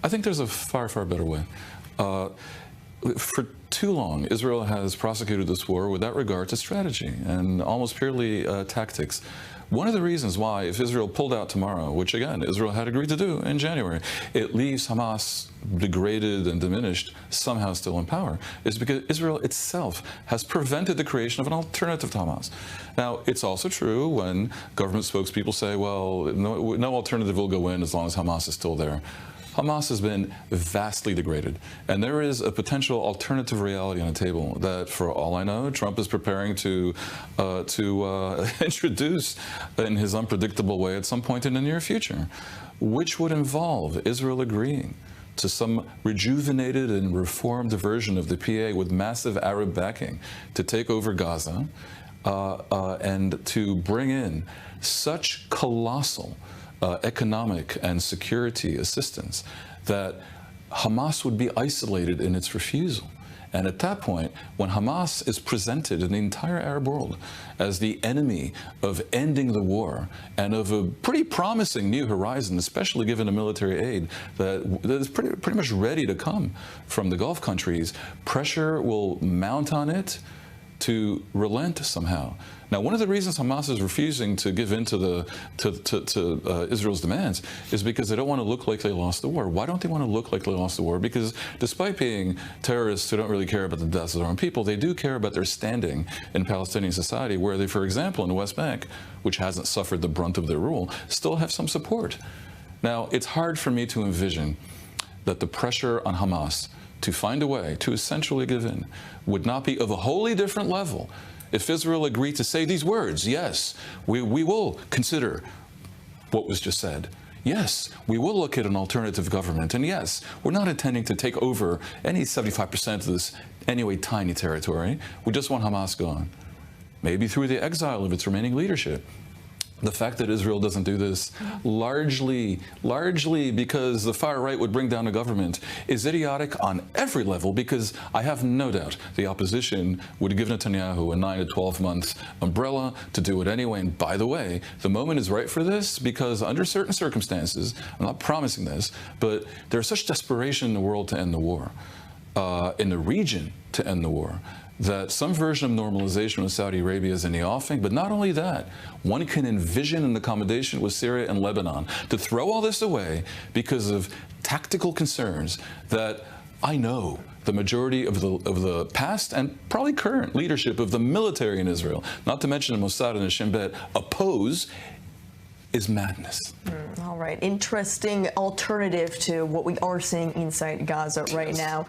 I think there's a far, far better way. For too long, Israel has prosecuted this war without regard to strategy and almost purely tactics. One of the reasons why, if Israel pulled out tomorrow, which again, Israel had agreed to do in January, it leaves Hamas degraded and diminished, somehow still in power, is because Israel itself has prevented the creation of an alternative to Hamas. Now, it's also true when government spokespeople say, well, no alternative will go in as long as Hamas is still there. Hamas has been vastly degraded, and there is a potential alternative reality on the table that, for all I know, Trump is preparing to introduce in his unpredictable way at some point in the near future, which would involve Israel agreeing to some rejuvenated and reformed version of the PA with massive Arab backing to take over Gaza and to bring in such colossal economic and security assistance that Hamas would be isolated in its refusal. And at that point, when Hamas is presented in the entire Arab world as the enemy of ending the war and of a pretty promising new horizon, especially given the military aid that is pretty much ready to come from the Gulf countries, pressure will mount on it to relent somehow. Now, one of the reasons Hamas is refusing to give in to Israel's demands is because they don't want to look like they lost the war. Why don't they want to look like they lost the war? Because despite being terrorists who don't really care about the deaths of their own people, they do care about their standing in Palestinian society, where they, for example, in the West Bank, which hasn't suffered the brunt of their rule, still have some support. Now, it's hard for me to envision that the pressure on Hamas to find a way to essentially give in would not be of a wholly different level if Israel agreed to say these words: yes, we will consider what was just said. Yes, we will look at an alternative government. And yes, we're not intending to take over any 75% of this anyway tiny territory. We just want Hamas gone, maybe through the exile of its remaining leadership. The fact that Israel doesn't do this largely because the far right would bring down the government is idiotic on every level, because I have no doubt the opposition would give Netanyahu a 9 to 12 month umbrella to do it anyway. And by the way, the moment is right for this, because under certain circumstances, I'm not promising this, but there's such desperation in the world to end the war, in the region to end the war, that some version of normalization with Saudi Arabia is in the offing. But not only that, one can envision an accommodation with Syria and Lebanon to throw all this away because of tactical concerns that I know the majority of the past and probably current leadership of the military in Israel, not to mention the Mossad and the Shin Bet, oppose, is madness. All right. Interesting alternative to what we are seeing inside Gaza right now.